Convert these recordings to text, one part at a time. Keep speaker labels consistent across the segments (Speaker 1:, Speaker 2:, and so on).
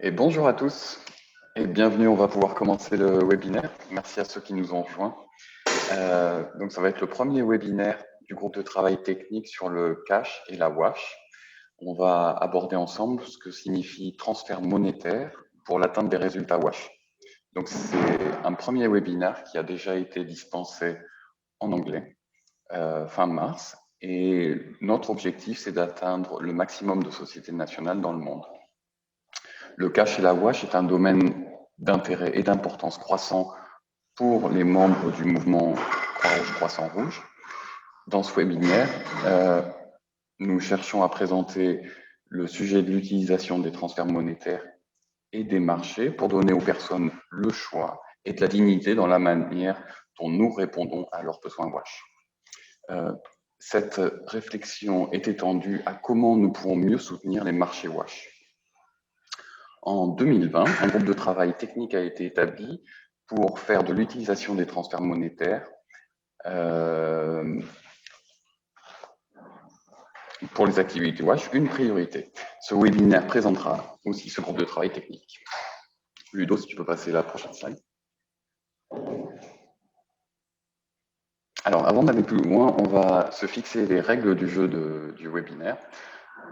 Speaker 1: Et bonjour à tous et bienvenue, on va pouvoir commencer le webinaire. Merci à ceux qui nous ont rejoints. Donc ça va être le premier webinaire du groupe de travail technique sur le cash et la WASH. On va aborder ensemble ce que signifie transfert monétaire pour l'atteinte des résultats WASH. Donc c'est un premier webinaire qui a déjà été dispensé en anglais fin mars et notre objectif c'est d'atteindre le maximum de sociétés nationales dans le monde. Le cash et la WASH est un domaine d'intérêt et d'importance croissant pour les membres du mouvement Croix-Rouge Croissant-Rouge. Dans ce webinaire, nous cherchons à présenter le sujet de l'utilisation des transferts monétaires et des marchés pour donner aux personnes le choix et de la dignité dans la manière dont nous répondons à leurs besoins WASH. Cette réflexion est étendue à comment nous pouvons mieux soutenir les marchés WASH. En 2020, un groupe de travail technique a été établi pour faire de l'utilisation des transferts monétaires pour les activités WASH une priorité. Ce webinaire présentera aussi ce groupe de travail technique. Ludo, si tu peux passer la prochaine slide. Alors, avant d'aller plus loin, on va se fixer les règles du jeu du webinaire.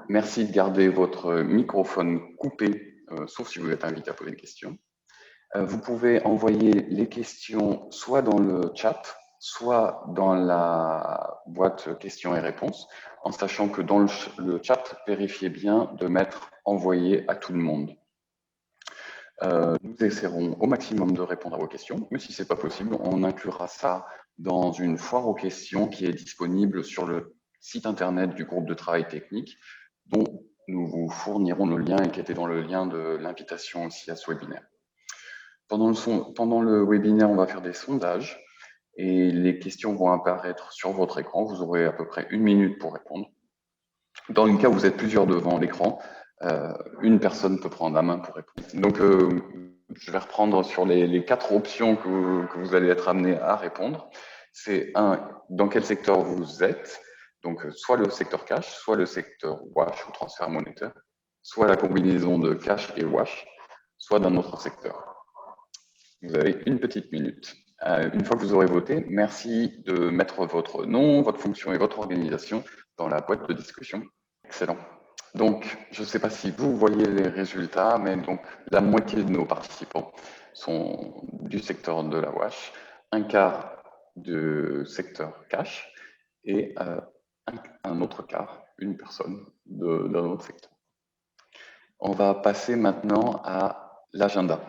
Speaker 1: Merci de garder votre microphone coupé, sauf si vous êtes invité à poser une question. Vous pouvez envoyer les questions soit dans le chat, soit dans la boîte questions et réponses, en sachant que dans le chat, vérifiez bien de mettre envoyé à tout le monde. Nous essaierons au maximum de répondre à vos questions, mais si ce n'est pas possible, on inclura ça dans une foire aux questions qui est disponible sur le site internet du groupe de travail technique, dont nous vous fournirons le lien et qui était dans le lien de l'invitation aussi à ce webinaire. Pendant le webinaire, on va faire des sondages et les questions vont apparaître sur votre écran. Vous aurez à peu près 1 minute pour répondre. Dans le cas où vous êtes plusieurs devant l'écran, une personne peut prendre la main pour répondre. Donc, je vais reprendre sur les 4 options que vous allez être amenés à répondre. C'est dans quel secteur vous êtes, donc soit le secteur cash, soit le secteur WASH ou transfert monétaire, soit la combinaison de cash et WASH, soit d'un autre secteur. Vous avez 1 petite minute. Une fois que vous aurez voté, merci de mettre votre nom, votre fonction et votre organisation dans la boîte de discussion. Excellent. Donc, je ne sais pas si vous voyez les résultats, mais donc la moitié de nos participants sont du secteur de la WASH, un quart du secteur cash et un autre quart, une personne d'un autre secteur. On va passer maintenant à l'agenda.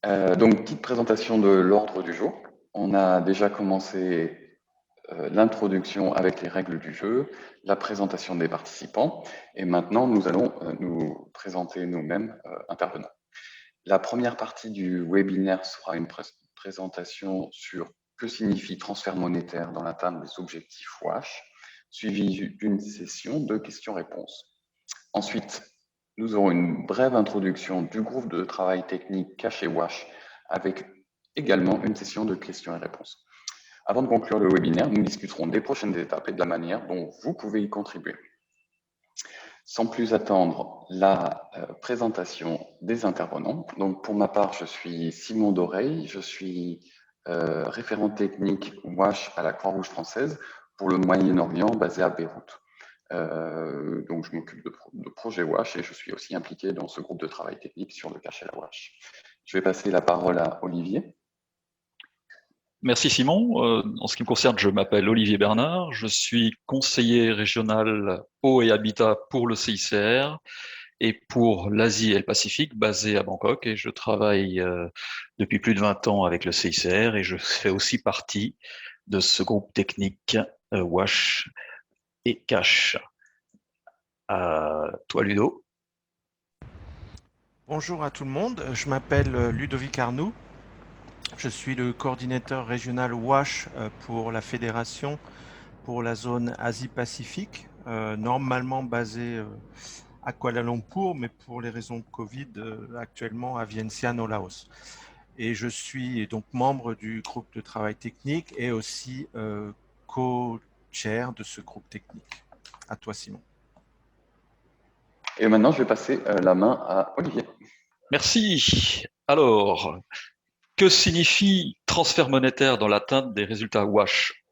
Speaker 1: Donc, petite présentation de l'ordre du jour. On a déjà commencé l'introduction avec les règles du jeu, la présentation des participants, et maintenant nous allons nous présenter nous-mêmes intervenants. La première partie du webinaire sera une présentation sur que signifie transfert monétaire dans l'atteinte des objectifs WASH, suivie d'une session de questions-réponses. Ensuite, nous aurons une brève introduction du groupe de travail technique Cash et WASH avec également une session de questions et réponses. Avant de conclure le webinaire, nous discuterons des prochaines étapes et de la manière dont vous pouvez y contribuer. Sans plus attendre la présentation des intervenants. Donc, pour ma part, je suis Simon Doreille, je suis référent technique WASH à la Croix-Rouge française pour le Moyen-Orient basé à Beyrouth. Donc, je m'occupe de projets WASH et je suis aussi impliqué dans ce groupe de travail technique sur le cash et la WASH. Je vais passer la parole à Olivier.
Speaker 2: Merci Simon. En ce qui me concerne, je m'appelle Olivier Bernard. Je suis conseiller régional eau et habitat pour le CICR et pour l'Asie et le Pacifique, basé à Bangkok. Et je travaille depuis plus de 20 ans avec le CICR et je fais aussi partie de ce groupe technique WASH et Cash. Toi, Ludo.
Speaker 3: Bonjour à tout le monde, je m'appelle Ludovic Arnoux. Je suis le coordinateur régional WASH pour la fédération pour la zone Asie-Pacifique, normalement basée à Kuala Lumpur, mais pour les raisons de Covid, actuellement à Vientiane au Laos. Et je suis donc membre du groupe de travail technique et aussi co-chair de ce groupe technique. À toi, Simon.
Speaker 1: Et maintenant, je vais passer la main à Olivier.
Speaker 2: Merci. Alors, que signifie transfert monétaire dans l'atteinte des résultats WASH?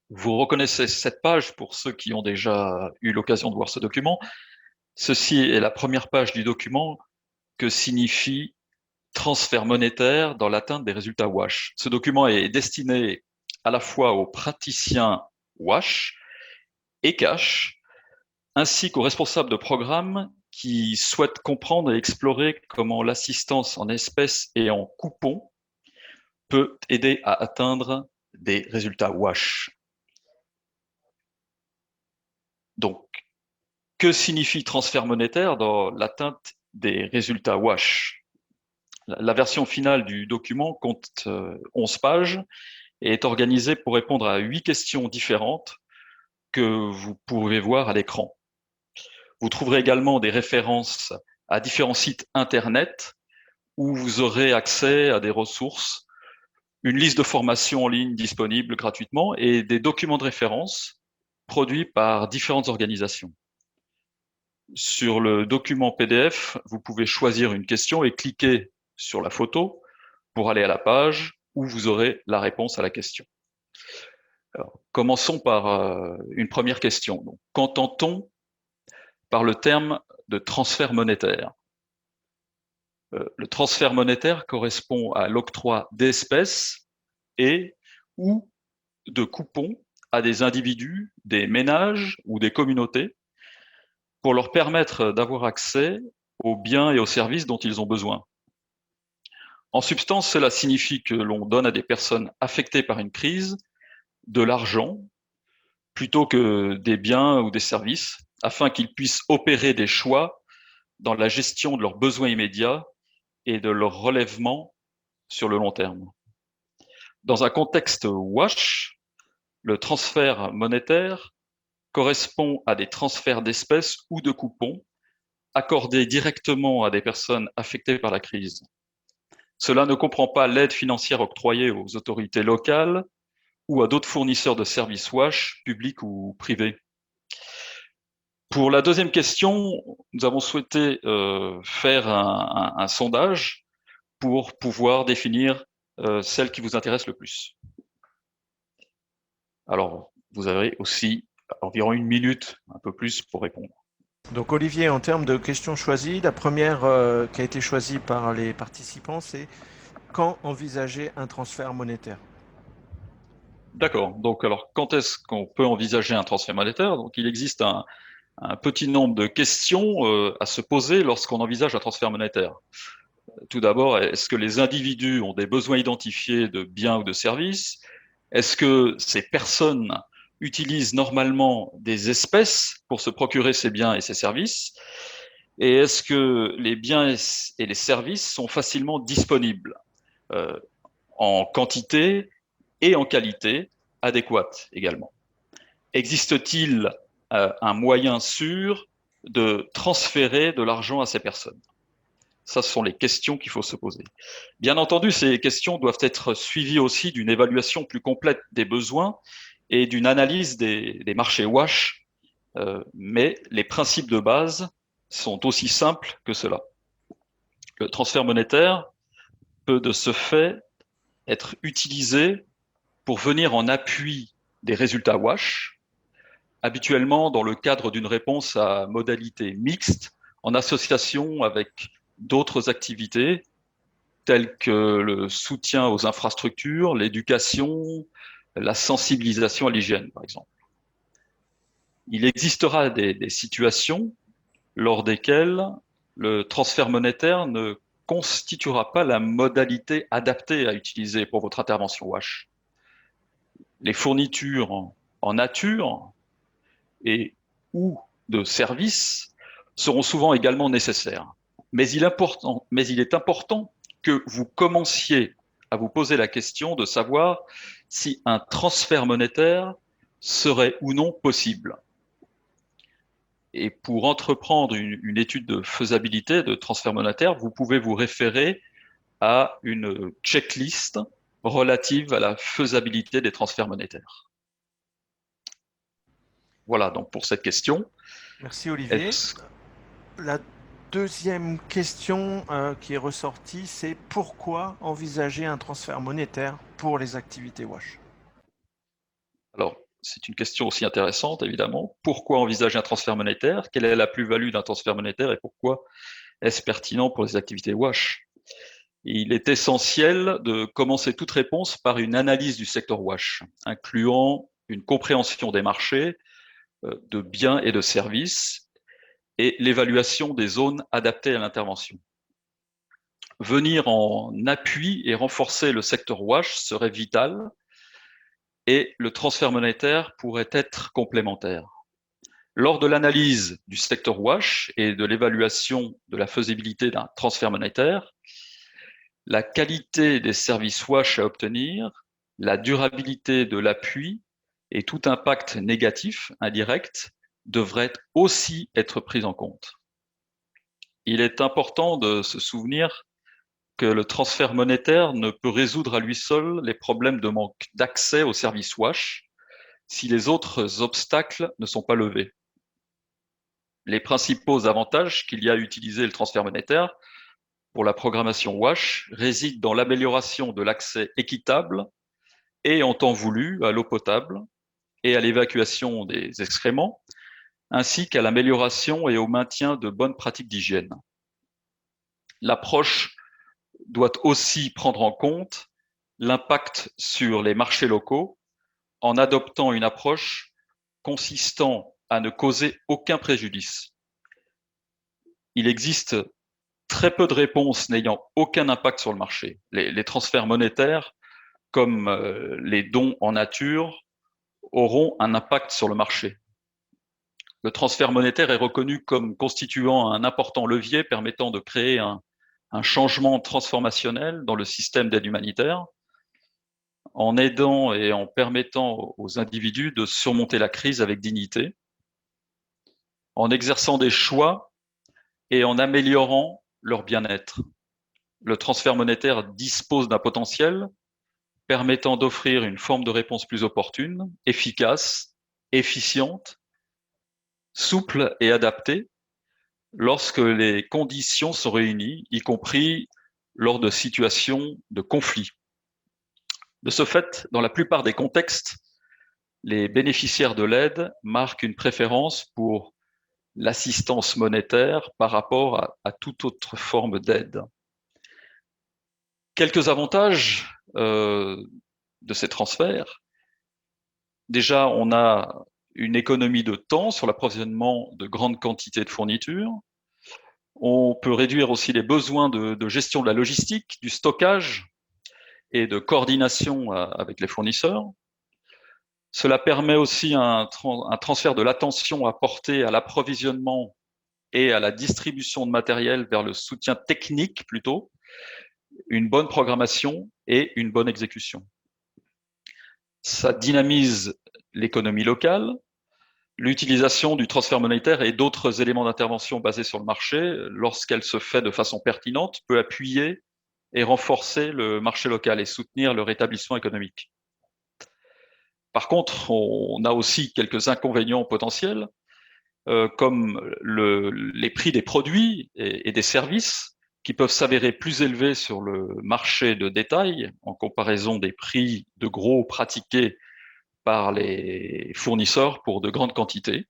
Speaker 2: Vous reconnaissez cette page pour ceux qui ont déjà eu l'occasion de voir ce document. Ceci est la première page du document. Que signifie transfert monétaire dans l'atteinte des résultats WASH? Ce document est destiné à la fois aux praticiens WASH et cash, ainsi qu'aux responsables de programme qui souhaitent comprendre et explorer comment l'assistance en espèces et en coupons peut aider à atteindre des résultats WASH. Donc, que signifie transfert monétaire dans l'atteinte des résultats WASH? La version finale du document compte 11 pages et est organisée pour répondre à 8 questions différentes que vous pouvez voir à l'écran. Vous trouverez également des références à différents sites Internet où vous aurez accès à des ressources, une liste de formations en ligne disponible gratuitement et des documents de référence produits par différentes organisations. Sur le document PDF, vous pouvez choisir une question et cliquer sur la photo pour aller à la page où vous aurez la réponse à la question. Alors, commençons par une première question. Qu'entend-on par le terme de transfert monétaire? Le transfert monétaire correspond à l'octroi d'espèces et ou de coupons à des individus, des ménages ou des communautés pour leur permettre d'avoir accès aux biens et aux services dont ils ont besoin. En substance, cela signifie que l'on donne à des personnes affectées par une crise de l'argent plutôt que des biens ou des services, afin qu'ils puissent opérer des choix dans la gestion de leurs besoins immédiats et de leur relèvement sur le long terme. Dans un contexte WASH, le transfert monétaire correspond à des transferts d'espèces ou de coupons accordés directement à des personnes affectées par la crise. Cela ne comprend pas l'aide financière octroyée aux autorités locales ou à d'autres fournisseurs de services WASH, publics ou privés. Pour la deuxième question, nous avons souhaité faire un sondage pour pouvoir définir celle qui vous intéresse le plus. Alors, vous avez aussi environ 1 minute, un peu plus, pour répondre.
Speaker 3: Donc Olivier, en termes de questions choisies, la première qui a été choisie par les participants, c'est quand envisager un transfert monétaire?
Speaker 2: D'accord. Donc, alors, quand est-ce qu'on peut envisager un transfert monétaire? Donc, il existe un petit nombre de questions à se poser lorsqu'on envisage un transfert monétaire. Tout d'abord, est-ce que les individus ont des besoins identifiés de biens ou de services? Est-ce que ces personnes utilisent normalement des espèces pour se procurer ces biens et ces services? Et est-ce que les biens et les services sont facilement disponibles en quantité et en qualité adéquate également? Existe-t-il un moyen sûr de transférer de l'argent à ces personnes? Ça, ce sont les questions qu'il faut se poser. Bien entendu, ces questions doivent être suivies aussi d'une évaluation plus complète des besoins et d'une analyse des marchés WASH, mais les principes de base sont aussi simples que cela. Le transfert monétaire peut de ce fait être utilisé pour venir en appui des résultats WASH, habituellement dans le cadre d'une réponse à modalité mixte, en association avec d'autres activités telles que le soutien aux infrastructures, l'éducation, la sensibilisation à l'hygiène, par exemple. Il existera des situations lors desquelles le transfert monétaire ne constituera pas la modalité adaptée à utiliser pour votre intervention WASH. Les fournitures en nature et ou de services seront souvent également nécessaires. Mais il est important que vous commenciez à vous poser la question de savoir si un transfert monétaire serait ou non possible. Et pour entreprendre une étude de faisabilité de transfert monétaire, vous pouvez vous référer à une checklist relative à la faisabilité des transferts monétaires. Voilà donc pour cette question.
Speaker 3: Merci Olivier. La deuxième question qui est ressortie, c'est pourquoi envisager un transfert monétaire pour les activités WASH?
Speaker 2: Alors, c'est une question aussi intéressante, évidemment. Pourquoi envisager un transfert monétaire? Quelle est la plus-value d'un transfert monétaire et pourquoi est-ce pertinent pour les activités WASH? Il est essentiel de commencer toute réponse par une analyse du secteur WASH, incluant une compréhension des marchés, de biens et de services, et l'évaluation des zones adaptées à l'intervention. Venir en appui et renforcer le secteur WASH serait vital et le transfert monétaire pourrait être complémentaire. Lors de l'analyse du secteur WASH et de l'évaluation de la faisabilité d'un transfert monétaire, la qualité des services WASH à obtenir, la durabilité de l'appui et tout impact négatif, indirect, devraient aussi être pris en compte. Il est important de se souvenir que le transfert monétaire ne peut résoudre à lui seul les problèmes de manque d'accès aux services WASH si les autres obstacles ne sont pas levés. Les principaux avantages qu'il y a à utiliser le transfert monétaire pour la programmation WASH résident dans l'amélioration de l'accès équitable et en temps voulu à l'eau potable et à l'évacuation des excréments, ainsi qu'à l'amélioration et au maintien de bonnes pratiques d'hygiène. L'approche doit aussi prendre en compte l'impact sur les marchés locaux en adoptant une approche consistant à ne causer aucun préjudice. Il existe très peu de réponses n'ayant aucun impact sur le marché. Les transferts monétaires, comme les dons en nature, auront un impact sur le marché. Le transfert monétaire est reconnu comme constituant un important levier permettant de créer un changement transformationnel dans le système d'aide humanitaire, en aidant et en permettant aux individus de surmonter la crise avec dignité, en exerçant des choix et en améliorant leur bien-être. Le transfert monétaire dispose d'un potentiel permettant d'offrir une forme de réponse plus opportune, efficace, efficiente, souple et adaptée lorsque les conditions sont réunies, y compris lors de situations de conflit. De ce fait, dans la plupart des contextes, les bénéficiaires de l'aide marquent une préférence pour l'assistance monétaire par rapport à toute autre forme d'aide. Quelques avantages de ces transferts. Déjà, on a une économie de temps sur l'approvisionnement de grandes quantités de fournitures. On peut réduire aussi les besoins de gestion de la logistique, du stockage et de coordination avec les fournisseurs. Cela permet aussi un transfert de l'attention apportée à l'approvisionnement et à la distribution de matériel vers le soutien technique plutôt, une bonne programmation et une bonne exécution. Ça dynamise l'économie locale. L'utilisation du transfert monétaire et d'autres éléments d'intervention basés sur le marché, lorsqu'elle se fait de façon pertinente, peut appuyer et renforcer le marché local et soutenir le rétablissement économique. Par contre, on a aussi quelques inconvénients potentiels, comme les prix des produits et des services qui peuvent s'avérer plus élevés sur le marché de détail en comparaison des prix de gros pratiqués par les fournisseurs pour de grandes quantités.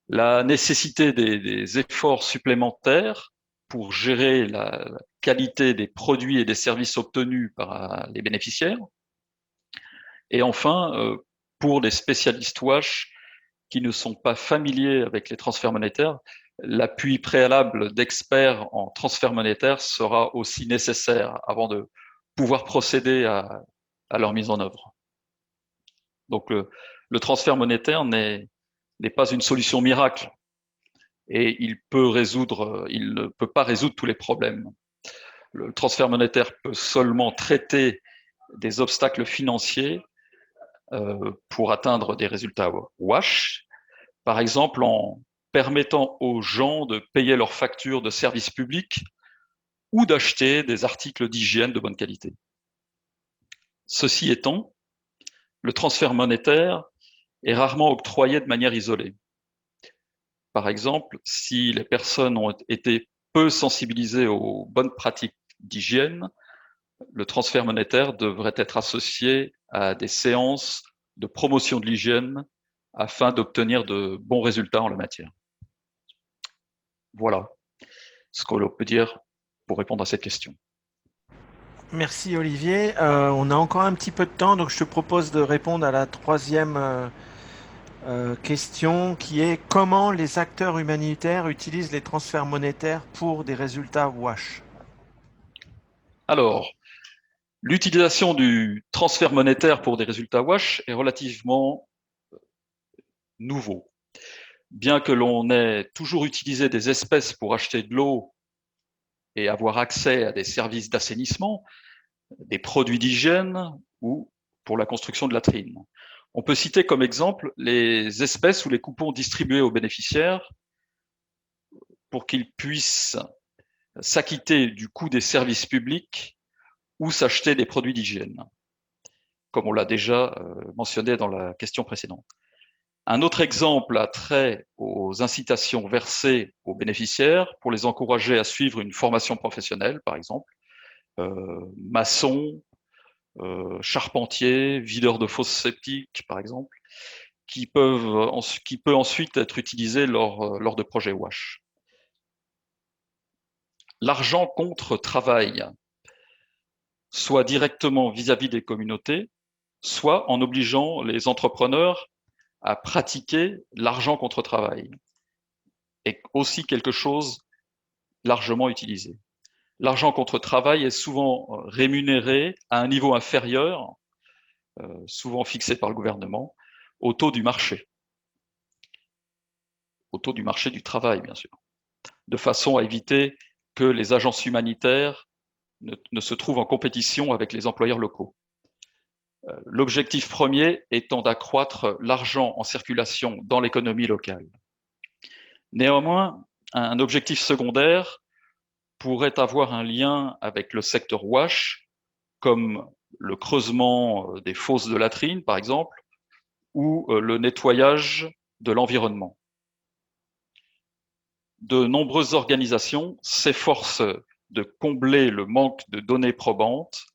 Speaker 2: La nécessité des efforts supplémentaires pour gérer la qualité des produits et des services obtenus par les bénéficiaires. Et enfin, pour les spécialistes WASH qui ne sont pas familiers avec les transferts monétaires, l'appui préalable d'experts en transfert monétaire sera aussi nécessaire avant de pouvoir procéder à leur mise en œuvre. Donc le transfert monétaire n'est pas une solution miracle et il ne peut pas résoudre tous les problèmes. Le transfert monétaire peut seulement traiter des obstacles financiers pour atteindre des résultats WASH, par exemple en permettant aux gens de payer leurs factures de services publics ou d'acheter des articles d'hygiène de bonne qualité. Ceci étant, le transfert monétaire est rarement octroyé de manière isolée. Par exemple, si les personnes ont été peu sensibilisées aux bonnes pratiques d'hygiène, le transfert monétaire devrait être associé à des séances de promotion de l'hygiène afin d'obtenir de bons résultats en la matière. Voilà ce qu'on peut dire pour répondre à cette question.
Speaker 3: Merci Olivier. On a encore un petit peu de temps, donc je te propose de répondre à la troisième question qui est comment les acteurs humanitaires utilisent les transferts monétaires pour des résultats WASH.
Speaker 2: Alors, l'utilisation du transfert monétaire pour des résultats WASH est relativement nouveau. Bien que l'on ait toujours utilisé des espèces pour acheter de l'eau et avoir accès à des services d'assainissement, des produits d'hygiène ou pour la construction de latrines. On peut citer comme exemple les espèces ou les coupons distribués aux bénéficiaires pour qu'ils puissent s'acquitter du coût des services publics ou s'acheter des produits d'hygiène, comme on l'a déjà mentionné dans la question précédente. Un autre exemple a trait aux incitations versées aux bénéficiaires pour les encourager à suivre une formation professionnelle, par exemple, maçon, charpentier, videur de fosses septiques, par exemple, qui peut ensuite être utilisé lors de projets WASH. L'argent contre travail, soit directement vis-à-vis des communautés, soit en obligeant les entrepreneurs à pratiquer l'argent contre travail, est aussi quelque chose largement utilisé. L'argent contre travail est souvent rémunéré à un niveau inférieur, souvent fixé par le gouvernement, au taux du marché du travail, bien sûr, de façon à éviter que les agences humanitaires ne se trouvent en compétition avec les employeurs locaux. L'objectif premier étant d'accroître l'argent en circulation dans l'économie locale. Néanmoins, un objectif secondaire pourrait avoir un lien avec le secteur WASH, comme le creusement des fosses de latrines, par exemple, ou le nettoyage de l'environnement. De nombreuses organisations s'efforcent de combler le manque de données probantes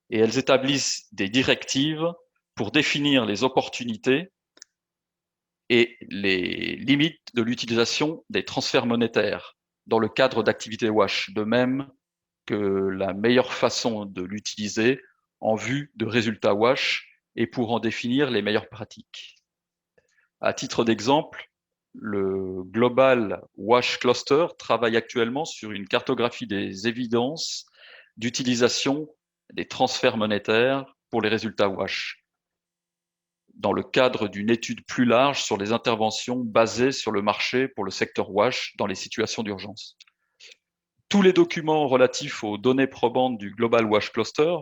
Speaker 2: et elles établissent des directives pour définir les opportunités et les limites de l'utilisation des transferts monétaires dans le cadre d'activités WASH, de même que la meilleure façon de l'utiliser en vue de résultats WASH et pour en définir les meilleures pratiques. À titre d'exemple, le Global WASH Cluster travaille actuellement sur une cartographie des évidences d'utilisation des transferts monétaires pour les résultats WASH, dans le cadre d'une étude plus large sur les interventions basées sur le marché pour le secteur WASH dans les situations d'urgence. Tous les documents relatifs aux données probantes du Global WASH Cluster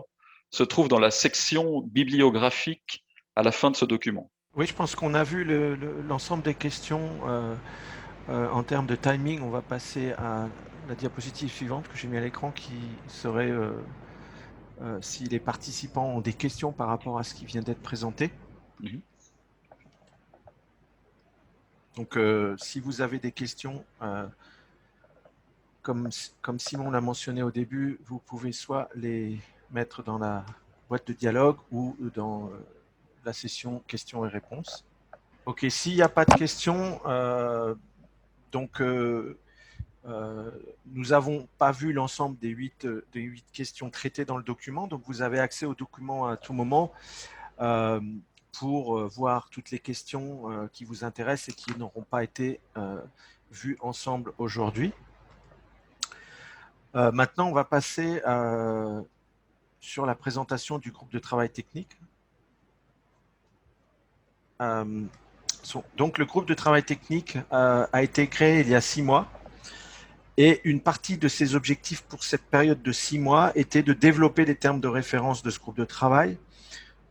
Speaker 2: se trouvent dans la section bibliographique à la fin de ce document.
Speaker 3: Oui, je pense qu'on a vu l'ensemble des questions en termes de timing. On va passer à la diapositive suivante que j'ai mis à l'écran qui serait si les participants ont des questions par rapport à ce qui vient d'être présenté.
Speaker 2: Mhm.
Speaker 3: Donc, si vous avez des questions, comme Simon l'a mentionné au début, vous pouvez soit les mettre dans la boîte de dialogue ou dans la session questions et réponses. Ok, s'il n'y a pas de questions, nous n'avons pas vu l'ensemble des 8 questions traitées dans le document, donc vous avez accès au document à tout moment pour voir toutes les questions qui vous intéressent et qui n'auront pas été vues ensemble aujourd'hui. Maintenant, on va passer sur la présentation du groupe de travail technique. Donc, le groupe de travail technique a été créé il y a 6 mois et une partie de ses objectifs pour cette période de 6 mois était de développer les termes de référence de ce groupe de travail,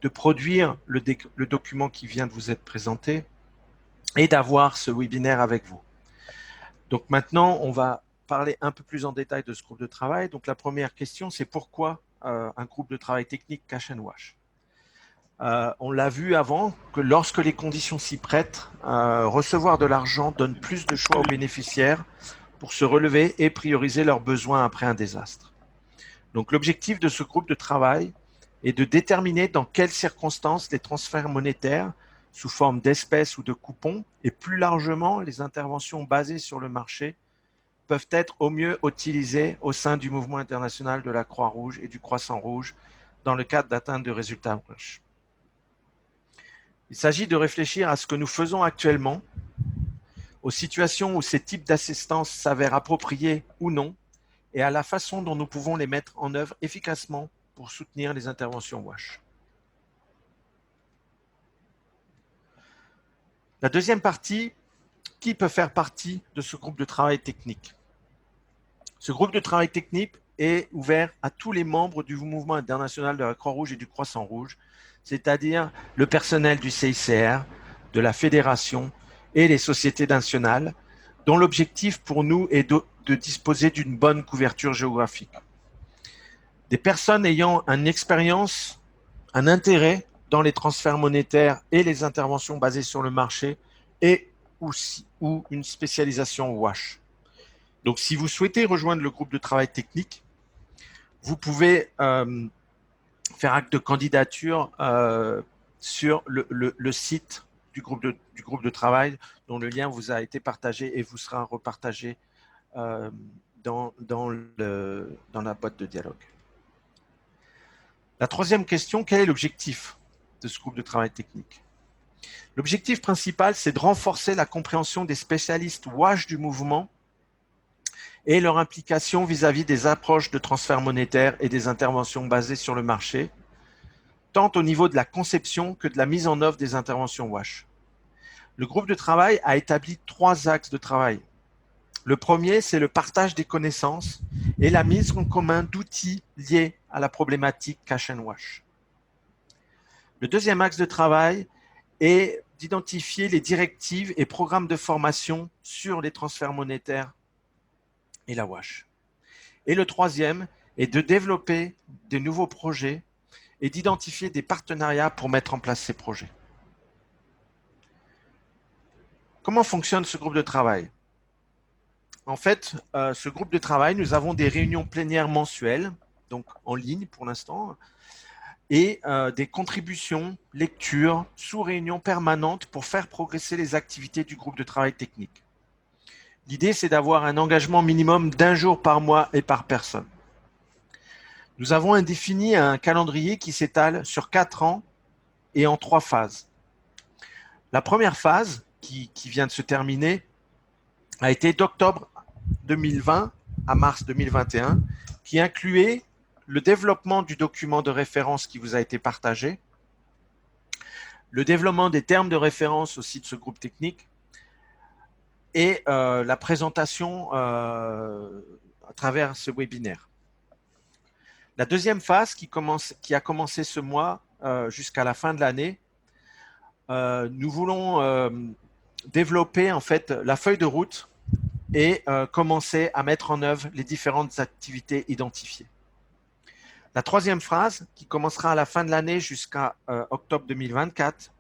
Speaker 3: de produire le document qui vient de vous être présenté et d'avoir ce webinaire avec vous. Donc maintenant, on va parler un peu plus en détail de ce groupe de travail. Donc la première question, c'est pourquoi un groupe de travail technique Cash and Wash? On l'a vu avant que lorsque les conditions s'y prêtent, recevoir de l'argent donne plus de choix aux bénéficiaires pour se relever et prioriser leurs besoins après un désastre. Donc l'objectif de ce groupe de travail est de déterminer dans quelles circonstances les transferts monétaires sous forme d'espèces ou de coupons et plus largement les interventions basées sur le marché peuvent être au mieux utilisées au sein du mouvement international de la Croix-Rouge et du Croissant-Rouge dans le cadre d'atteinte de résultats proches. Il s'agit de réfléchir à ce que nous faisons actuellement, aux situations où ces types d'assistance s'avèrent appropriés ou non, et à la façon dont nous pouvons les mettre en œuvre efficacement pour soutenir les interventions WASH. La deuxième partie, qui peut faire partie de ce groupe de travail technique? Ce groupe de travail technique est ouvert à tous les membres du mouvement international de la Croix-Rouge et du Croissant-Rouge, c'est-à-dire le personnel du CICR, de la Fédération et les sociétés nationales, dont l'objectif pour nous est de disposer d'une bonne couverture géographique. Des personnes ayant une expérience, un intérêt dans les transferts monétaires et les interventions basées sur le marché et ou une spécialisation WASH. Donc, si vous souhaitez rejoindre le groupe de travail technique, vous pouvez faire acte de candidature sur le site du groupe de travail dont le lien vous a été partagé et vous sera repartagé dans la boîte de dialogue. La troisième question, quel est l'objectif de ce groupe de travail technique? L'objectif principal, c'est de renforcer la compréhension des spécialistes WASH du mouvement et leur implication vis-à-vis des approches de transfert monétaire et des interventions basées sur le marché, tant au niveau de la conception que de la mise en œuvre des interventions WASH. Le groupe de travail a établi 3 axes de travail. Le premier, c'est le partage des connaissances et la mise en commun d'outils liés à la problématique Cash and Wash. Le deuxième axe de travail est d'identifier les directives et programmes de formation sur les transferts monétaires et la WASH. Et le troisième est de développer de nouveaux projets et d'identifier des partenariats pour mettre en place ces projets. Comment fonctionne ce groupe de travail? En fait, ce groupe de travail, nous avons des réunions plénières mensuelles, donc en ligne pour l'instant, et des contributions, lectures, sous-réunions permanentes pour faire progresser les activités du groupe de travail technique. L'idée, c'est d'avoir un engagement minimum d'1 jour par mois et par personne. Nous avons défini un calendrier qui s'étale sur 4 ans et en 3 phases. La première phase, qui vient de se terminer, a été d'octobre 2020 à mars 2021, qui incluait le développement du document de référence qui vous a été partagé, le développement des termes de référence aussi de ce groupe technique et la présentation à travers ce webinaire. La deuxième phase qui a commencé ce mois jusqu'à la fin de l'année, nous voulons développer en fait la feuille de route et commencer à mettre en œuvre les différentes activités identifiées. La troisième phase, qui commencera à la fin de l'année jusqu'à octobre 2024,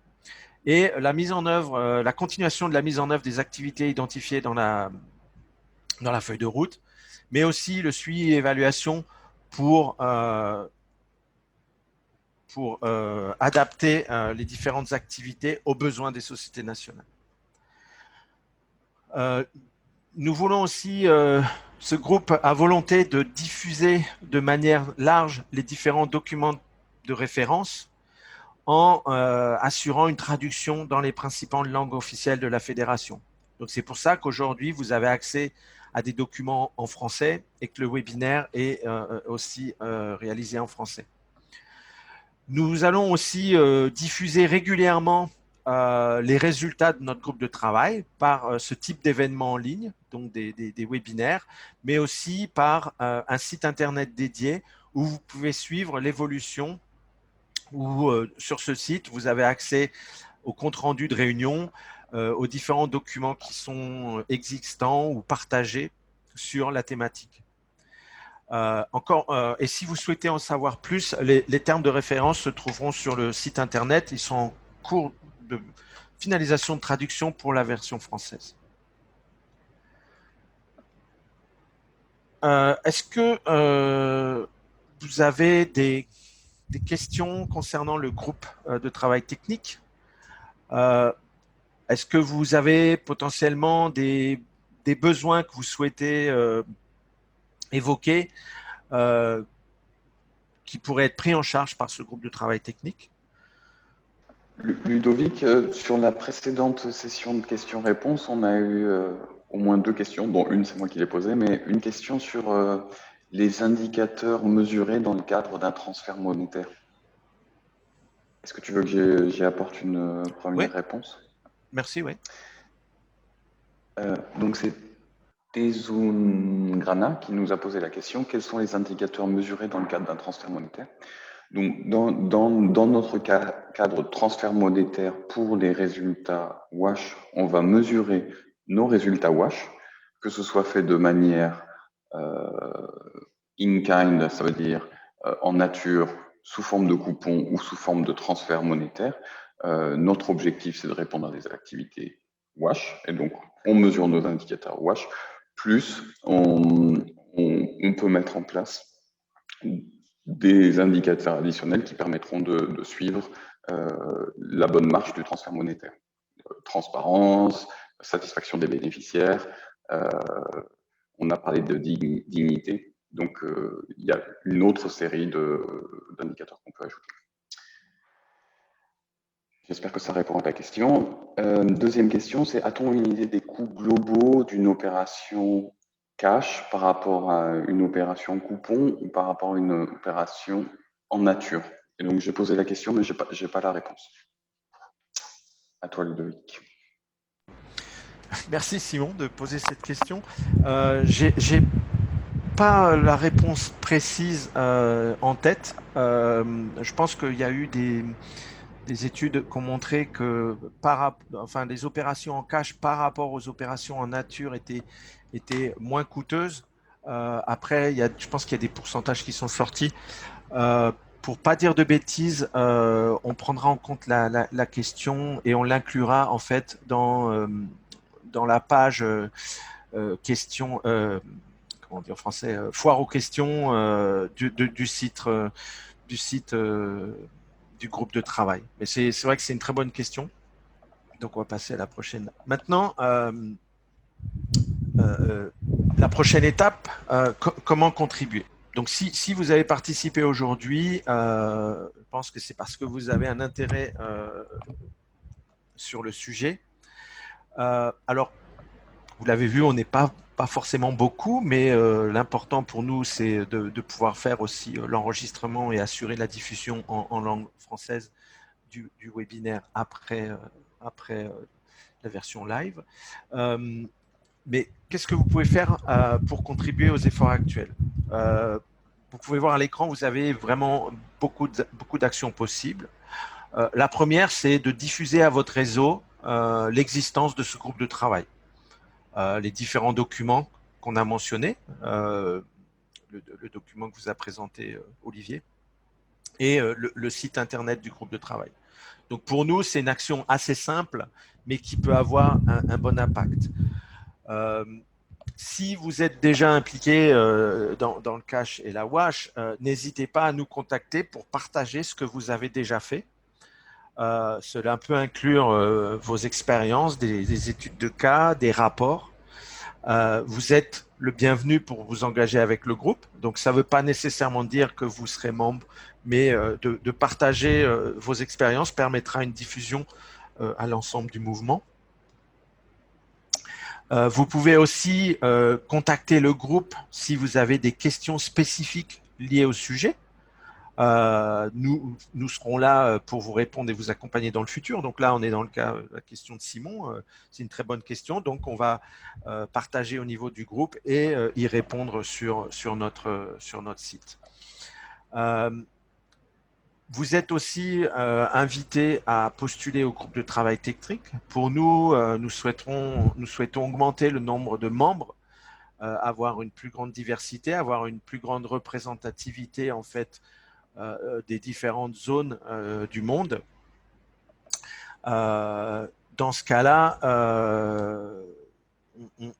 Speaker 3: est la mise en œuvre, la continuation de la mise en œuvre des activités identifiées dans la feuille de route, mais aussi le suivi et évaluation pour adapter les différentes activités aux besoins des sociétés nationales. Nous voulons aussi, ce groupe a volonté de diffuser de manière large les différents documents de référence en assurant une traduction dans les principales langues officielles de la fédération. Donc c'est pour ça qu'aujourd'hui, vous avez accès à des documents en français et que le webinaire est aussi réalisé en français. Nous allons aussi diffuser régulièrement les résultats de notre groupe de travail par ce type d'événements en ligne, donc des webinaires, mais aussi par un site internet dédié où vous pouvez suivre l'évolution, où sur ce site, vous avez accès au compte-rendu de réunion, aux différents documents qui sont existants ou partagés sur la thématique. Et si vous souhaitez en savoir plus, les termes de référence se trouveront sur le site internet. Ils sont en cours de finalisation de traduction pour la version française. Est-ce que vous avez des questions concernant le groupe de travail technique? Est-ce que vous avez potentiellement des besoins que vous souhaitez évoquer qui pourraient être pris en charge par ce groupe de travail technique?
Speaker 1: Ludovic, sur la précédente session de questions-réponses, on a eu au moins 2 questions, dont une, c'est moi qui l'ai posée, mais une question sur les indicateurs mesurés dans le cadre d'un transfert monétaire. Est-ce que tu veux que j'y apporte une première réponse?
Speaker 3: Merci, oui.
Speaker 1: Donc, c'est Tezun Grana qui nous a posé la question. Quels sont les indicateurs mesurés dans le cadre d'un transfert monétaire? Donc, dans notre cadre de transfert monétaire pour les résultats WASH, on va mesurer nos résultats WASH, que ce soit fait de manière in-kind, ça veut dire en nature, sous forme de coupon ou sous forme de transfert monétaire. Notre objectif, c'est de répondre à des activités WASH, et donc on mesure nos indicateurs WASH, plus on peut mettre en place des indicateurs additionnels qui permettront de suivre la bonne marche du transfert monétaire. Transparence, satisfaction des bénéficiaires, on a parlé de dignité, donc il y a une autre série d'indicateurs qu'on peut ajouter. J'espère que ça répond à ta question. Deuxième question, c'est a-t-on une idée des coûts globaux d'une opération cash par rapport à une opération coupon ou par rapport à une opération en nature? Et donc, j'ai posé la question, mais je n'ai pas la réponse. À toi, Ludovic.
Speaker 3: Merci, Simon, de poser cette question. J'ai pas la réponse précise en tête. Je pense qu'il y a eu des études qui ont montré que les opérations en cash par rapport aux opérations en nature étaient moins coûteuses. Après, je pense qu'il y a des pourcentages qui sont sortis. Pour pas dire de bêtises, on prendra en compte la question et on l'inclura en fait dans la page question, comment dire en français, foire aux questions du site du groupe de travail. Mais c'est vrai que c'est une très bonne question. Donc, on va passer à la prochaine. Maintenant, la prochaine étape, comment contribuer? Donc, si vous avez participé aujourd'hui, je pense que c'est parce que vous avez un intérêt sur le sujet. Alors, vous l'avez vu, on n'est pas forcément beaucoup, mais l'important pour nous, c'est de pouvoir faire aussi l'enregistrement et assurer la diffusion en langue française du webinaire après la version live. Mais qu'est-ce que vous pouvez faire pour contribuer aux efforts actuels? Vous pouvez voir à l'écran, vous avez vraiment beaucoup d'actions possibles. La première, c'est de diffuser à votre réseau l'existence de ce groupe de travail. Les différents documents qu'on a mentionnés, le document que vous a présenté Olivier, et le site internet du groupe de travail. Donc pour nous, c'est une action assez simple, mais qui peut avoir un bon impact. Si vous êtes déjà impliqué dans le cash et la WASH, n'hésitez pas à nous contacter pour partager ce que vous avez déjà fait. Cela peut inclure vos expériences, des études de cas, des rapports. Vous êtes le bienvenu pour vous engager avec le groupe. Donc, ça ne veut pas nécessairement dire que vous serez membre, mais de partager vos expériences permettra une diffusion à l'ensemble du mouvement. Vous pouvez aussi contacter le groupe si vous avez des questions spécifiques liées au sujet. Nous serons là pour vous répondre et vous accompagner dans le futur. Donc là, on est dans le cas de la question de Simon. C'est une très bonne question. Donc, on va partager au niveau du groupe et y répondre sur notre site. Vous êtes aussi invité à postuler au groupe de travail technique. Pour nous, nous souhaitons augmenter le nombre de membres avoir une plus grande diversité, avoir une plus grande représentativité en fait des différentes zones du monde. Dans ce cas-là,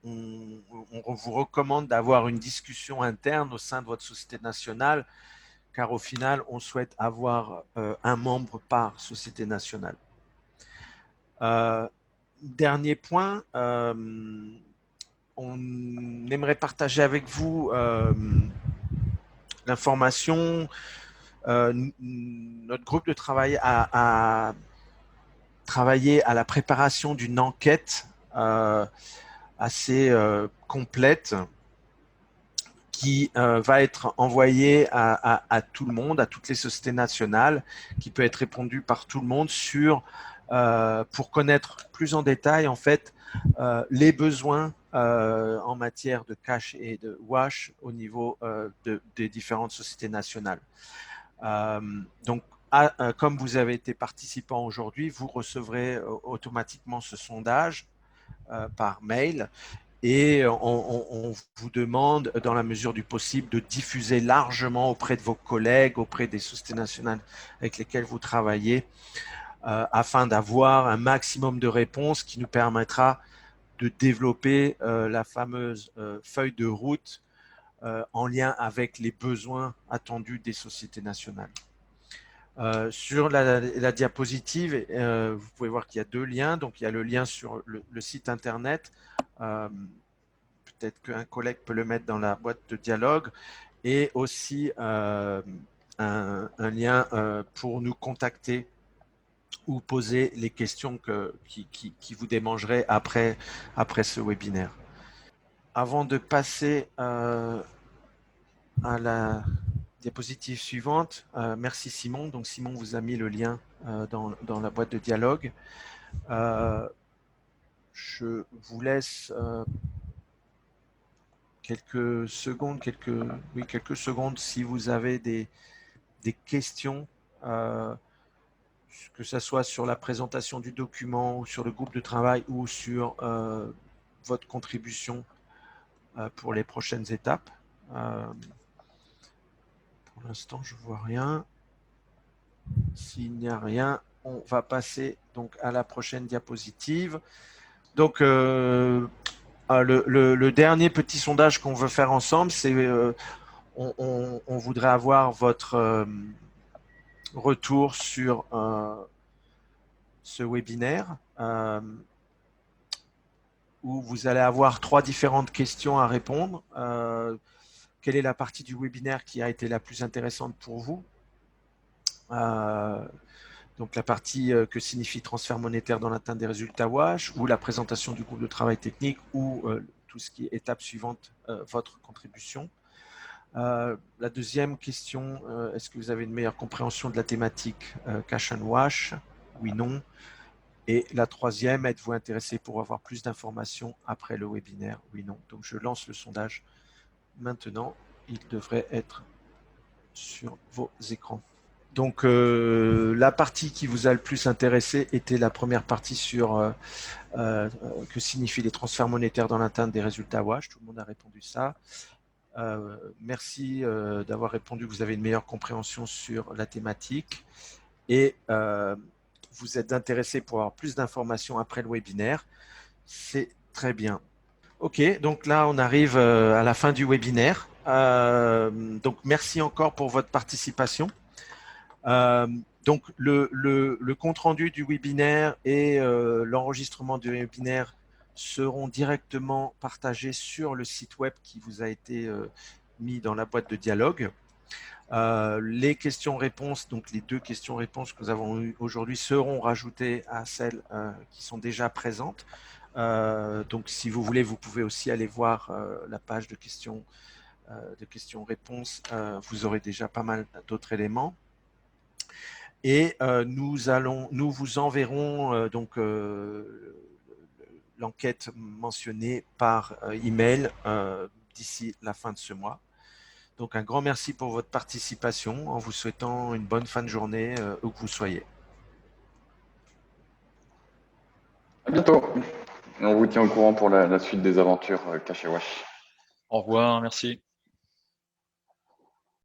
Speaker 3: on vous recommande d'avoir une discussion interne au sein de votre société nationale, car au final, on souhaite avoir un membre par société nationale. Dernier point, on aimerait partager avec vous l'information. Notre groupe de travail a travaillé à la préparation d'une enquête assez complète qui va être envoyée à tout le monde, à toutes les sociétés nationales, qui peut être répondue par tout le monde pour connaître plus en détail en fait les besoins en matière de cash et de wash au niveau des différentes sociétés nationales. Donc, comme vous avez été participant aujourd'hui, vous recevrez automatiquement ce sondage par mail et on vous demande, dans la mesure du possible, de diffuser largement auprès de vos collègues, auprès des sociétés nationales avec lesquelles vous travaillez, afin d'avoir un maximum de réponses qui nous permettra de développer la fameuse feuille de route en lien avec les besoins attendus des sociétés nationales. Sur la diapositive, vous pouvez voir qu'il y a deux liens. Donc, il y a le lien sur le site internet. Peut-être qu'un collègue peut le mettre dans la boîte de dialogue. Et aussi un lien pour nous contacter ou poser les questions qui vous démangeraient après ce webinaire. Avant de passer à la diapositive suivante. Merci Simon. Donc Simon vous a mis le lien dans la boîte de dialogue. Je vous laisse quelques secondes, quelques secondes si vous avez des questions, que ce soit sur la présentation du document, ou sur le groupe de travail ou sur votre contribution pour les prochaines étapes. Pour l'instant, je ne vois rien. S'il n'y a rien, on va passer donc à la prochaine diapositive. Donc, le dernier petit sondage qu'on veut faire ensemble, c'est on voudrait avoir votre retour sur ce webinaire où vous allez avoir 3 différentes questions à répondre. Quelle est la partie du webinaire qui a été la plus intéressante pour vous? Donc la partie que signifie transfert monétaire dans l'atteinte des résultats WASH, ou la présentation du groupe de travail technique, ou tout ce qui est étape suivante, votre contribution. La deuxième question, est-ce que vous avez une meilleure compréhension de la thématique Cash and Wash? Oui, non. Et la troisième, êtes-vous intéressé pour avoir plus d'informations après le webinaire? Oui, non. Donc je lance le sondage maintenant. Il devrait être sur vos écrans. Donc, la partie qui vous a le plus intéressé était la première partie sur que signifient les transferts monétaires dans l'atteinte des résultats WASH. Tout le monde a répondu ça. Merci d'avoir répondu. Vous avez une meilleure compréhension sur la thématique et vous êtes intéressé pour avoir plus d'informations après le webinaire. C'est très bien. Ok, donc là, on arrive à la fin du webinaire. Donc, merci encore pour votre participation. Donc, le compte-rendu du webinaire et l'enregistrement du webinaire seront directement partagés sur le site web qui vous a été mis dans la boîte de dialogue. Les questions-réponses, donc les 2 questions-réponses que nous avons eues aujourd'hui, seront rajoutées à celles qui sont déjà présentes. Donc, si vous voulez, vous pouvez aussi aller voir la page de questions-réponses. Vous aurez déjà pas mal d'autres éléments. Et nous vous enverrons donc l'enquête mentionnée par email d'ici la fin de ce mois. Donc un grand merci pour votre participation en vous souhaitant une bonne fin de journée où que vous soyez.
Speaker 1: À bientôt. On vous tient au courant pour la suite des aventures Cash et Wash.
Speaker 2: Au revoir, merci.